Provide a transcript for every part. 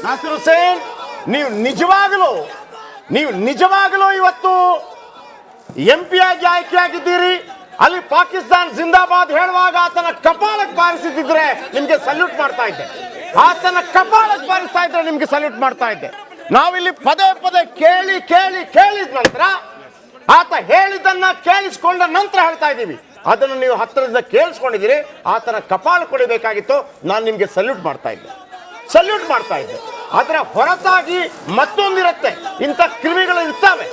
ನಾಸಿರ್ ಹುಸೇನ್, ನೀವು ನಿಜವಾಗಲೂ ಇವತ್ತು MP ಆಗಿ ಆಯ್ಕೆಯಾಗಿದ್ದೀರಿ. ಅಲ್ಲಿ ಪಾಕಿಸ್ತಾನ್ ಜಿಂದಾಬಾದ್ ಹೇಳುವಾಗ ಆತನ ಕಪಾಳಕ್ಕೆ ಬಾರಿಸಿದ್ರೆ ನಿಮ್ಗೆ ಸಲ್ಯೂಟ್ ಮಾಡ್ತಾ ಇದ್ದೆ. ಆತನ ಕಪಾಳಕ್ಕೆ ಬಾರಿಸ್ತಾ ಇದ್ರೆ ನಿಮ್ಗೆ ಸಲ್ಯೂಟ್ ಮಾಡ್ತಾ ಇದ್ದೆ. ನಾವಿಲ್ಲಿ ಪದೇ ಪದೇ ಕೇಳಿದ ನಂತರ, ಆತ ಹೇಳಿದ್ದನ್ನ ಕೇಳಿಸ್ಕೊಂಡ ನಂತರ ಹೇಳ್ತಾ ಇದ್ದೀವಿ. ಅದನ್ನು ನೀವು ಹತ್ತಿರದಿಂದ ಕೇಳಿಸ್ಕೊಂಡಿದ್ದೀರಿ. ಆತನ ಕಪಾಳ ಕೊಡಬೇಕಾಗಿತ್ತು. ನಾನು ನಿಮ್ಗೆ ಸಲ್ಯೂಟ್ ಮಾಡ್ತಾ ಇದ್ದೆ. ಅದರ ಹೊರತಾಗಿ ಮತ್ತೊಂದಿರುತ್ತೆ. ಇಂಥ ಕ್ರಿಮಿಗಳು ಇರ್ತವೆ,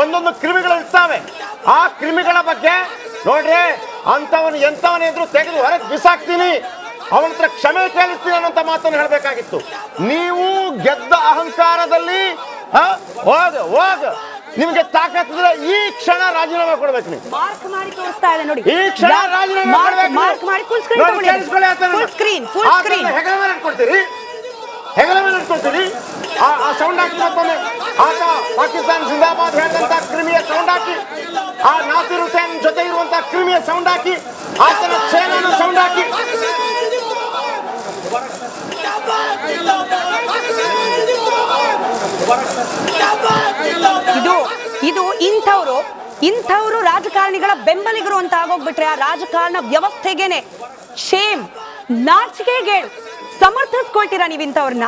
ಒಂದೊಂದು ಕ್ರಿಮಿಗಳು ಇರ್ತವೆ. ಆ ಕ್ರಿಮಿಗಳ ಬಗ್ಗೆ ನೋಡ್ರಿ, ಅಂತವನು ಎಂತವನಿದ್ರು ತೆಗೆದು ಹೊರಗೆ ಬಿಸಾಕ್ತೀನಿ, ಅವನ ಹತ್ರ ಕ್ಷಮೆ ಕೇಳಿಸ್ತೀನಿ ಅನ್ನೋಂಥ ಮಾತನ್ನು ಹೇಳಬೇಕಾಗಿತ್ತು. ನೀವು ಗೆದ್ದ ಅಹಂಕಾರದಲ್ಲಿ ಹೋಗ ನಿಮ್ಗೆ ತಾಕತ್ತಿದ್ರೆ ಈ ಕ್ಷಣ ರಾಜೀನಾಮೆ ಕೊಡ್ಬೇಕು. ನೀವು ಈ ಕ್ಷಣ ರಾಜೀನಾಮೆ ಹೆಗಲ ಮೇಲೆ ಇಟ್ಕೊಳ್ತೀರಿ. ಆ ಸೌಂಡ್ ಹಾಕಿ ಮತ್ತೊಮ್ಮೆ ಆತ ಪಾಕಿಸ್ತಾನ ಜಿಂದಾಬಾದ್ ಹೇಳಿದಂತ ಕ್ರಿಮಿಯ ಸೌಂಡ್ ಹಾಕಿ, ಆ ನಾಸಿರ್ ಹುಸೇನ್ ಜೊತೆ ಇರುವಂತ ಕ್ರಿಮಿಯ ಸೌಂಡ್ ಹಾಕಿ, ಆತನ ಸೇನೆಯ ಸೌಂಡ್ ಹಾಕಿ. ಇದು ಇಂಥವ್ರು ರಾಜಕಾರಣಿಗಳ ಬೆಂಬಲಿಗರು ಅಂತ ಆಗೋಗ್ಬಿಟ್ರೆ ಆ ರಾಜಕಾರಣ ವ್ಯವಸ್ಥೆಗೇನೆ ಶೇಮ್, ನಾಚಿಕೆಗೇಡು. ಸಮರ್ಥಿಸ್ಕೊಳ್ತೀರಾ ನೀವು ಇಂಥವ್ರನ್ನ?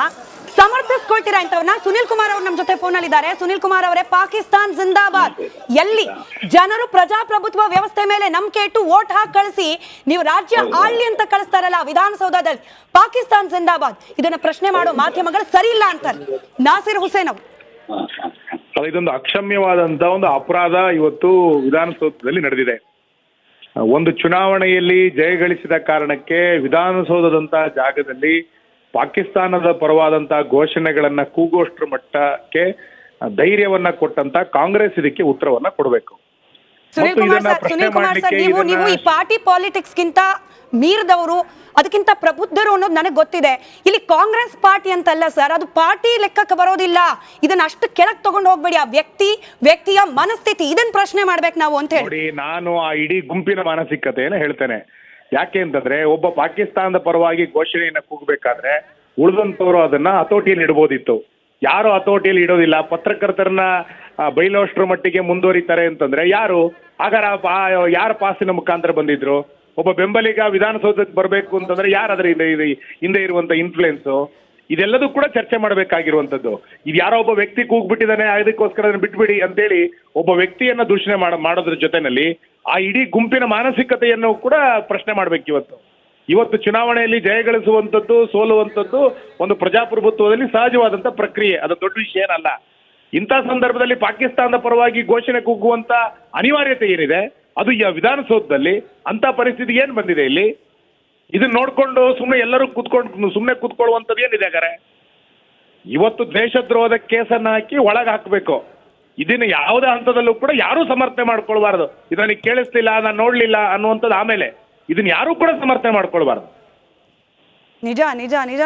ಸುನಿಲ್ ಕುಮಾರ್ ಅವರು ನಮ್ಮ ಜೊತೆ ಫೋನ್ ಅಲ್ಲಿ ಇದ್ದಾರೆ. ಸುನಿಲ್ ಕುಮಾರ್ ಅವರೇ, ಪಾಕಿಸ್ತಾನ್ ಜಿಂದಾಬಾದ್ ಎಲ್ಲಿ ಜನರು ಪ್ರಜಾಪ್ರಭುತ್ವ ವ್ಯವಸ್ಥೆ ಮೇಲೆ ನಂಬಿಕೆ ಇಟ್ಟು ವೋಟ್ ಹಾಕಿ ಕಳಿಸಿ ನೀವು ರಾಜ್ಯ ಆಳ್ಲಿ ಅಂತ ಕಳಿಸ್ತಾರಲ್ಲ ವಿಧಾನಸೌಧದಲ್ಲಿ, ಪಾಕಿಸ್ತಾನ್ ಜಿಂದಾಬಾದ್ ಇದನ್ನ ಪ್ರಶ್ನೆ ಮಾಡೋ ಮಾಧ್ಯಮಗಳು ಸರಿ ಇಲ್ಲ ಅಂತಾರೆ ನಾಸಿರ್ ಹುಸೇನ್ ಅವರು. ಇದೊಂದು ಅಕ್ಷಮ್ಯವಾದಂತ ಒಂದು ಅಪರಾಧ ಇವತ್ತು ವಿಧಾನಸೌಧದಲ್ಲಿ ನಡೆದಿದೆ. ಒಂದು ಚುನಾವಣೆಯಲ್ಲಿ ಜಯಗಳಿಸಿದ ಕಾರಣಕ್ಕೆ ವಿಧಾನಸೌಧದಂತಹ ಜಾಗದಲ್ಲಿ ಪಾಕಿಸ್ತಾನದ ಪರವಾದಂತಹ ಘೋಷಣೆಗಳನ್ನ ಕೂಗೋಷ್ಟ್ರ ಮಟ್ಟಕ್ಕೆ ಧೈರ್ಯವನ್ನ ಕೊಟ್ಟಂತ ಕಾಂಗ್ರೆಸ್ ಇದಕ್ಕೆ ಉತ್ತರವನ್ನ ಕೊಡಬೇಕು. ಸುನಿಲ್ ಕುಮಾರ್ ಸರ್, ನೀವು ಈ ಪಾರ್ಟಿ ಪಾಲಿಟಿಕ್ಸ್ ಗಿಂತ ಮೀರಿದವರು, ಅದಕ್ಕಿಂತ ಪ್ರಬುದ್ಧರು ಅನ್ನೋದು ನನಗೆ ಗೊತ್ತಿದೆ. ಇಲ್ಲಿ ಕಾಂಗ್ರೆಸ್ ಪಾರ್ಟಿ ಅಂತಲ್ಲ ಸರ್, ಅದು ಪಾರ್ಟಿ ಲೆಕ್ಕಕ್ಕೆ ಬರೋದಿಲ್ಲ. ಇದನ್ನ ಅಷ್ಟು ಕೆಳಗೆ ತಗೊಂಡು ಹೋಗ್ಬೇಡಿ. ಆ ವ್ಯಕ್ತಿಯ ಮನಸ್ಥಿತಿ, ಇದನ್ನ ಪ್ರಶ್ನೆ ಮಾಡ್ಬೇಕು ನಾವು ಅಂತ ಹೇಳಿ ನಾನು ಆ ಇಡೀ ಗುಂಪಿನ ಮಾನಸಿಕತೆಯನ್ನು ಹೇಳ್ತೇನೆ. ಯಾಕೆ ಅಂತಂದ್ರೆ, ಒಬ್ಬ ಪಾಕಿಸ್ತಾನದ ಪರವಾಗಿ ಘೋಷಣೆಯನ್ನ ಕೂಗಬೇಕಾದ್ರೆ ಉಳಿದಂತವರು ಅದನ್ನ ಹತೋಟಿಯಲ್ಲಿ ಇಡಬಹುದಿತ್ತು. ಯಾರು ಹತೋಟಿಯಲ್ಲಿ ಇಡೋದಿಲ್ಲ. ಪತ್ರಕರ್ತರನ್ನ ಬೈಲೋಷ್ಟ್ರ ಮಟ್ಟಿಗೆ ಮುಂದುವರಿತಾರೆ ಅಂತಂದ್ರೆ ಯಾರು? ಹಾಗಾರ ಯಾರ ಪಾಸಿನ ಮುಖಾಂತರ ಬಂದಿದ್ರು? ಒಬ್ಬ ಬೆಂಬಲಿಗ ವಿಧಾನಸೌಧಕ್ಕೆ ಬರಬೇಕು ಅಂತಂದ್ರೆ ಯಾರಾದ್ರೆ ಹಿಂದೆ ಇರುವಂತ ಇನ್ಫ್ಲುಯೆನ್ಸ್? ಇದೆಲ್ಲದೂ ಕೂಡ ಚರ್ಚೆ ಮಾಡಬೇಕಾಗಿರುವಂತದ್ದು. ಇದು ಯಾರೋ ಒಬ್ಬ ವ್ಯಕ್ತಿ ಕೂಗ್ಬಿಟ್ಟಿದ್ದಾನೆ, ಅದಕ್ಕೋಸ್ಕರ ಅದನ್ನ ಬಿಟ್ಬಿಡಿ ಅಂತೇಳಿ ಒಬ್ಬ ವ್ಯಕ್ತಿಯನ್ನ ದೂಷಣೆ ಮಾಡೋದ್ರ ಜೊತೆನಲ್ಲಿ ಆ ಇಡೀ ಗುಂಪಿನ ಮಾನಸಿಕತೆಯನ್ನು ಕೂಡ ಪ್ರಶ್ನೆ ಮಾಡ್ಬೇಕು. ಇವತ್ತು ಚುನಾವಣೆಯಲ್ಲಿ ಜಯಗಳಿಸುವಂಥದ್ದು, ಸೋಲುವಂಥದ್ದು ಒಂದು ಪ್ರಜಾಪ್ರಭುತ್ವದಲ್ಲಿ ಸಹಜವಾದಂತ ಪ್ರಕ್ರಿಯೆ. ಅದು ದೊಡ್ಡ ವಿಷಯ ಏನಲ್ಲ. ಇಂಥ ಸಂದರ್ಭದಲ್ಲಿ ಪಾಕಿಸ್ತಾನದ ಪರವಾಗಿ ಘೋಷಣೆ ಕೂಗುವಂತ ಅನಿವಾರ್ಯತೆ ಏನಿದೆ ಅದು ಈ ವಿಧಾನಸೌಧದಲ್ಲಿ ಅಂತ ಪರಿಸ್ಥಿತಿ ಏನ್ ಬಂದಿದೆ ಇಲ್ಲಿ? ಇದನ್ನ ನೋಡ್ಕೊಂಡು ಎಲ್ಲರೂ ಕೂತ್ಕೊಳ್ಳುವಂಥದ್ದು ಏನಿದೆ ಹಾಗಾರೆ? ಇವತ್ತು ದೇಶದ್ರೋಹದ ಕೇಸನ್ನ ಹಾಕಿ ಒಳಗೆ ಹಾಕಬೇಕು. ಇದನ್ನ ಯಾವುದೇ ಹಂತದಲ್ಲೂ ಕೂಡ ಯಾರೂ ಸಮರ್ಥನೆ ಮಾಡ್ಕೊಳ್ಬಾರ್ದು. ಇದನ್ನ ಕೇಳಿಸ್ಲಿಲ್ಲ, ನಾನು ನೋಡ್ಲಿಲ್ಲ ಅನ್ನುವಂಥದ್ದು ಆಮೇಲೆ. ಇದನ್ನ ಯಾರೂ ಕೂಡ ಸಮರ್ಥನೆ ಮಾಡ್ಕೊಳ್ಬಾರ್ದು. ನಿಜ ನೋಡಿ.